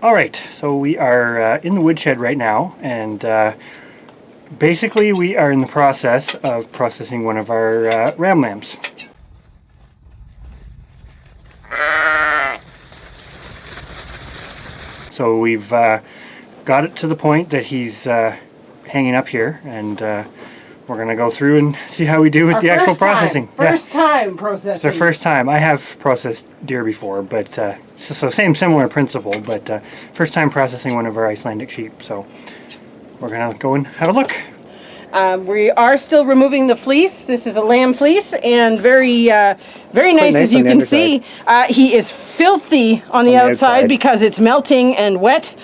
All right, so we are in the woodshed right now, and basically we are in the process of processing one of our ram lambs. So we've got it to the point that he's hanging up here, and we're going to go through and see how we do with the actual processing. First time processing. It's our first time. I have processed deer before, but so similar principle, but first time processing one of our Icelandic sheep. So we're going to go and have a look. We are still removing the fleece. This is a lamb fleece, and very nice as you can see. He is filthy on the outside because it's melting and wet,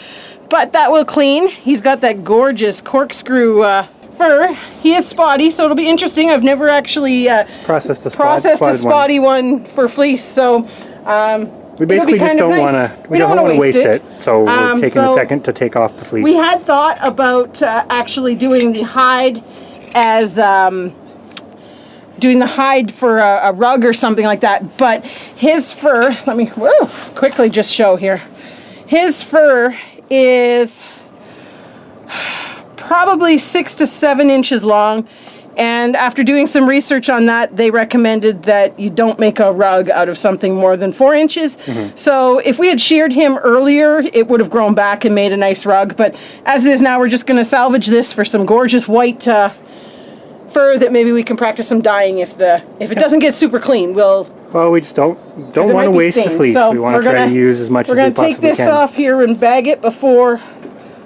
but that will clean. He's got that gorgeous corkscrew fur. He is spotty, so it'll be interesting. I've never actually processed a spotty one for fleece, so we basically just don't want to. We don't want to waste it, so we're taking a second to take off the fleece. We had thought about actually doing the hide as doing the hide for a rug or something like that, but his fur. Let me quickly just show here. His fur is probably 6 to 7 inches long, and after doing some research on that, they recommended that you don't make a rug out of something more than 4 inches. So if we had sheared him earlier, it would have grown back and made a nice rug, but as it is now, we're just going to salvage this for some gorgeous white fur that maybe we can practice some dyeing if it doesn't get super clean. Well, we just don't want to waste the fleece. So we want to try to use as much as we possibly can. We're going to take this off here and bag it before.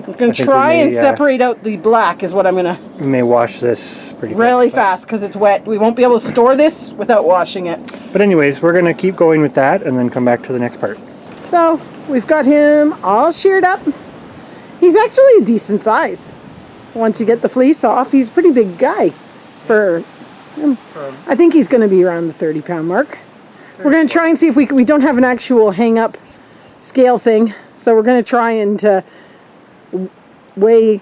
I'm going to try and separate out the black is what I'm going to... We may wash this really fast because it's wet. We won't be able to store this without washing it. But anyways, we're going to keep going with that and then come back to the next part. So we've got him all sheared up. He's actually a decent size. Once you get the fleece off, he's a pretty big guy. I think he's going to be around the 30-pound mark. We're going to try and see if we don't have an actual hang-up scale thing. So we're going to try and... weigh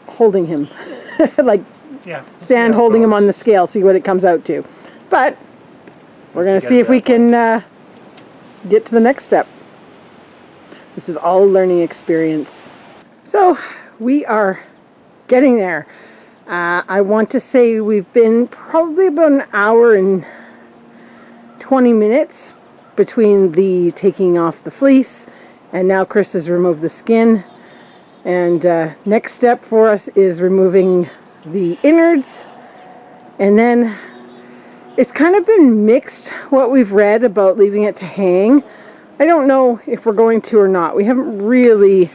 holding him stand holding him on the scale, see what it comes out to, but we're going to see if we can get to the next step. This is all a learning experience, so we are getting there. I want to say we've been probably about an hour and 20 minutes between the taking off the fleece and now Chris has removed the skin. And next step for us is removing the innards, and then it's kind of been mixed what we've read about leaving it to hang. I don't know if we're going to or not. We haven't really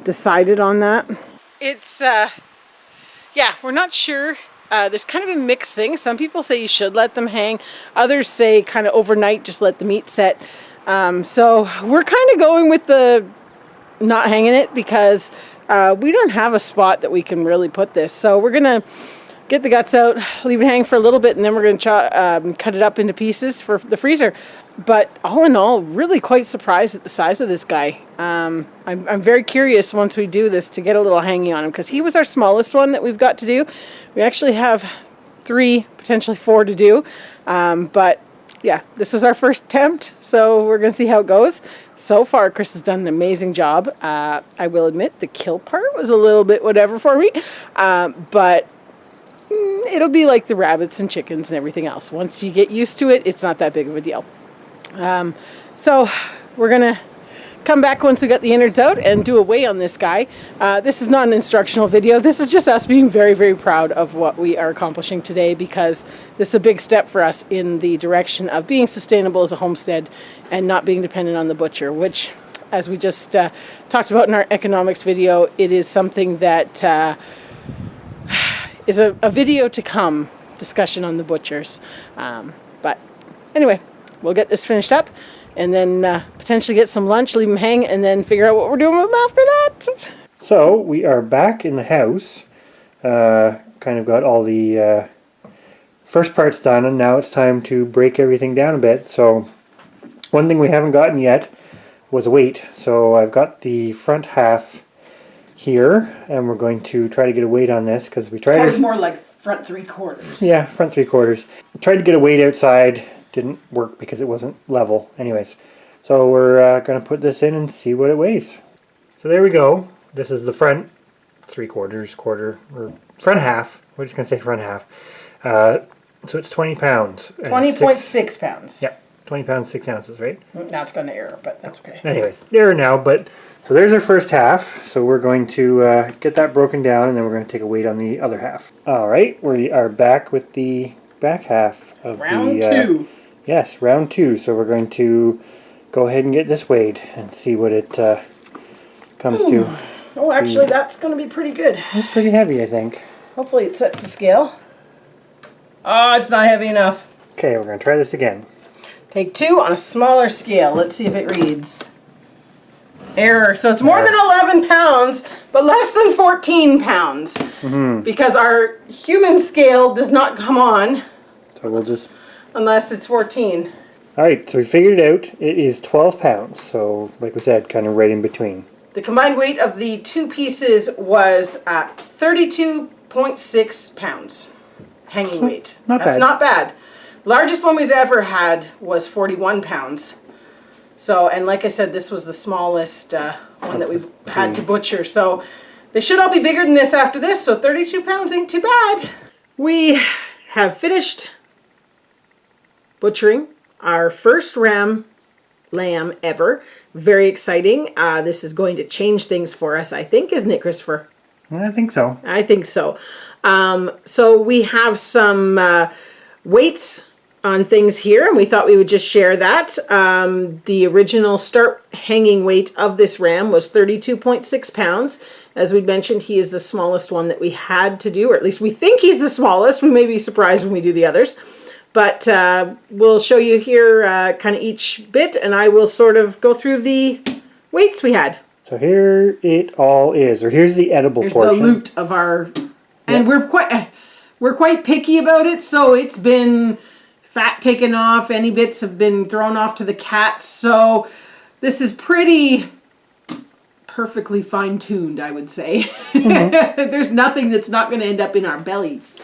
decided on that. It's we're not sure. There's kind of a mixed thing. Some people say you should let them hang. Others say kind of overnight, just let the meat set. So we're kind of going with the not hanging it because we don't have a spot that we can really put this. So we're going to get the guts out, leave it hang for a little bit, and then we're going to cut it up into pieces for the freezer. But all in all, really quite surprised at the size of this guy. I'm very curious once we do this to get a little hangy on him because he was our smallest one that we've got to do. We actually have 3, potentially 4 to do. But yeah, this is our first attempt, so we're going to see how it goes. So far, Chris has done an amazing job. I will admit the kill part was a little bit whatever for me, but it'll be like the rabbits and chickens and everything else. Once you get used to it, it's not that big of a deal. So we're going to come back once we got the innards out and do a weigh on this guy. This is not an instructional video. This is just us being very, very proud of what we are accomplishing today because this is a big step for us in the direction of being sustainable as a homestead and not being dependent on the butcher, which, as we just talked about in our economics video, it is something that is a video to come discussion on the butchers. But anyway, we'll get this finished up and then potentially get some lunch, leave them hang, and then figure out what we're doing with them after that. So we are back in the house. Kind of got all the first parts done, and now it's time to break everything down a bit. So one thing we haven't gotten yet was a weight. So I've got the front half here, and we're going to try to get a weight on this because we tried Probably more like front 3/4. Yeah, front 3/4. Tried to get a weight outside. Didn't work because it wasn't level. Anyways, So we're going to put this in and see what it weighs. So there we go. This is the front 3/4, quarter, or front half. We're just going to say front half. So it's 20 pounds. 20.6 pounds. Yeah, 20 pounds, 6 ounces, right? Now it's going to error, but that's okay. Anyways, there now, but so there's our first half. So we're going to get that broken down, and then we're going to take a weight on the other half. All right, we are back with the back half of round 2. Yes, round 2. So we're going to go ahead and get this weighed and see what it comes to. Oh, actually, that's going to be pretty good. It's pretty heavy, I think. Hopefully it sets the scale. Oh, it's not heavy enough. Okay, we're going to try this again. Take 2 on a smaller scale. Let's see if it reads. Error. So it's more than 11 pounds, but less than 14 pounds. Because our human scale does not come on. So we'll just... unless it's 14. Alright, so we figured it out. It is 12 pounds. So, like we said, kind of right in between. The combined weight of the 2 pieces was 32.6 pounds. Hanging weight. That's not bad. Largest one we've ever had was 41 pounds. So, and like I said, this was the smallest one that we've had to butcher. So, they should all be bigger than this after this. So, 32 pounds ain't too bad. We have finished butchering our first lamb ever. Very exciting. This is going to change things for us, I think, isn't it, Christopher? I think so. I think so. So we have some weights on things here, and we thought we would just share that. The original start hanging weight of this ram was 32.6 pounds. As we mentioned, he is the smallest one that we had to do, or at least we think he's the smallest. We may be surprised when we do the others. But we'll show you here kind of each bit, and I will sort of go through the weights we had. So here it all is, or here's the edible portion. Here's the loot of our, and we're quite picky about it. So it's been fat taken off. Any bits have been thrown off to the cats. So this is pretty perfectly fine-tuned, I would say. There's nothing that's not going to end up in our bellies.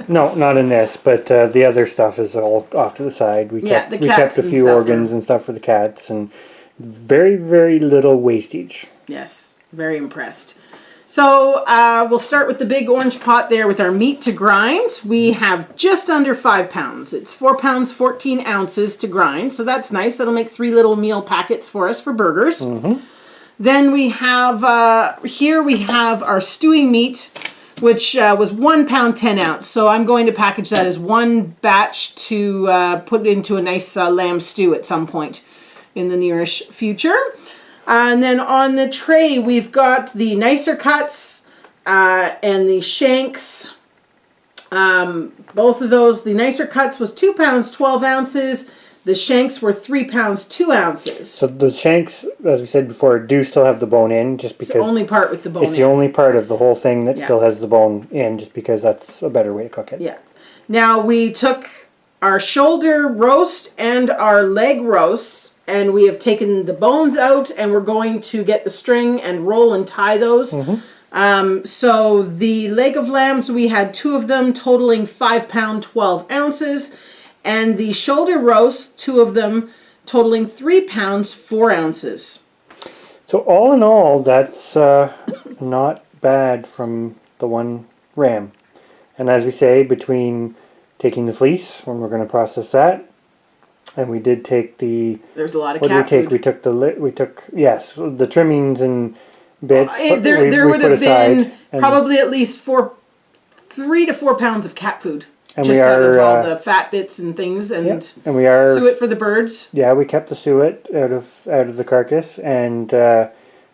No, not in this, but the other stuff is all off to the side. We kept a few organs and stuff for the cats, and very, very little wastage. Yes, very impressed. So we'll start with the big orange pot there with our meat to grind. We have just under 5 pounds. It's 4 pounds, 14 ounces to grind, so that's nice. That'll make 3 little meal packets for us for burgers. Then we have, here we have our stewing meat, which was 1 pound, 10 ounce. So I'm going to package that as one batch to put into a nice lamb stew at some point in the nearish future. And then on the tray, we've got the nicer cuts and the shanks. Both of those, the nicer cuts was 2 pounds, 12 ounces. The shanks were 3 pounds, 2 ounces. So the shanks, as we said before, do still have the bone in, just because... It's the only part with the bone in. It's the only part of the whole thing that still has the bone in, just because that's a better way to cook it. Yeah. Now, we took our shoulder roast and our leg roasts, and we have taken the bones out, and we're going to get the string and roll and tie those. So the leg of lambs, we had 2 of them, totaling 5 pound, 12 ounces. And the shoulder roast, 2 of them, totaling 3 pounds, 4 ounces. So all in all, that's not bad from the one ram. And as we say, between taking the fleece, when we're going to process that, and we did take the... There's a lot of cat food. What did we take? We took, yes, the trimmings and bits. There would have been probably at least 3 to 4 pounds of cat food. And just out of all the fat bits and things, and we are suet for the birds. Yeah, we kept the suet out of the carcass, and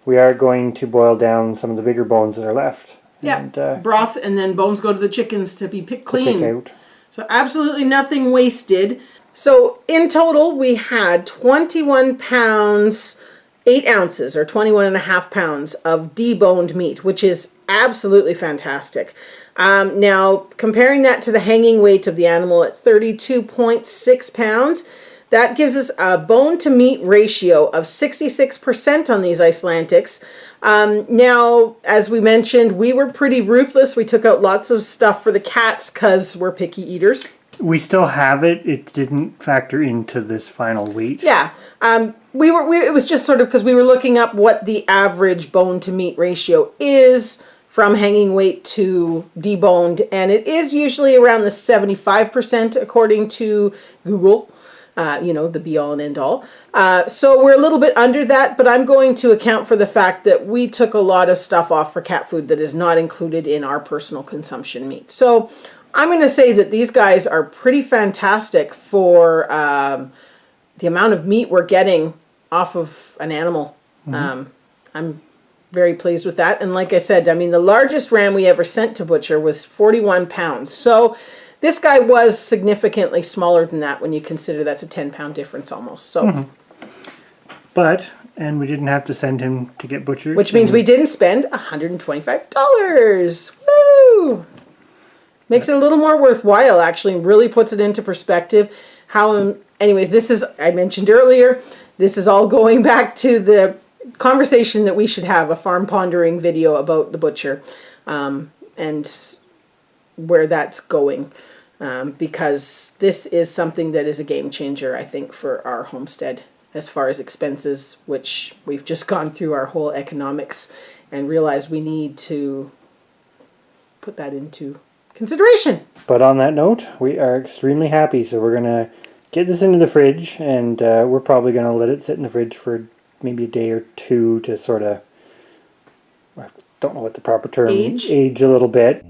we are going to boil down some of the bigger bones that are left. Yeah, and, broth, and then bones go to the chickens to be picked clean. Pick out. So absolutely nothing wasted. So in total, we had 21 pounds, 8 ounces, or 21.5 pounds of deboned meat, which is absolutely fantastic. Now, comparing that to the hanging weight of the animal at 32.6 pounds, that gives us a bone-to-meat ratio of 66% on these Icelandics. Now, as we mentioned, we were pretty ruthless. We took out lots of stuff for the cats because we're picky eaters. We still have it. It didn't factor into this final weight. Yeah. it was just sort of because we were looking up what the average bone to meat ratio is from hanging weight to deboned, and it is usually around the 75% according to Google. The be all and end all. So we're a little bit under that, but I'm going to account for the fact that we took a lot of stuff off for cat food that is not included in our personal consumption meat. So I'm going to say that these guys are pretty fantastic for the amount of meat we're getting off of an animal. I'm very pleased with that. And like I said, I mean, the largest ram we ever sent to butcher was 41 pounds. So this guy was significantly smaller than that when you consider that's a 10-pound difference almost. So, And we didn't have to send him to get butchered. Which means we didn't spend $125. Woo! Makes it a little more worthwhile, actually, and really puts it into perspective. Anyways, this is, I mentioned earlier, this is all going back to the conversation that we should have, a farm pondering video about the butcher, and where that's going. Because this is something that is a game changer, I think, for our homestead as far as expenses, which we've just gone through our whole economics and realized we need to put that into consideration. But on that note, we are extremely happy, so we're going to get this into the fridge, and we're probably going to let it sit in the fridge for maybe a day or two to sort of, I don't know what the proper term, age a little bit.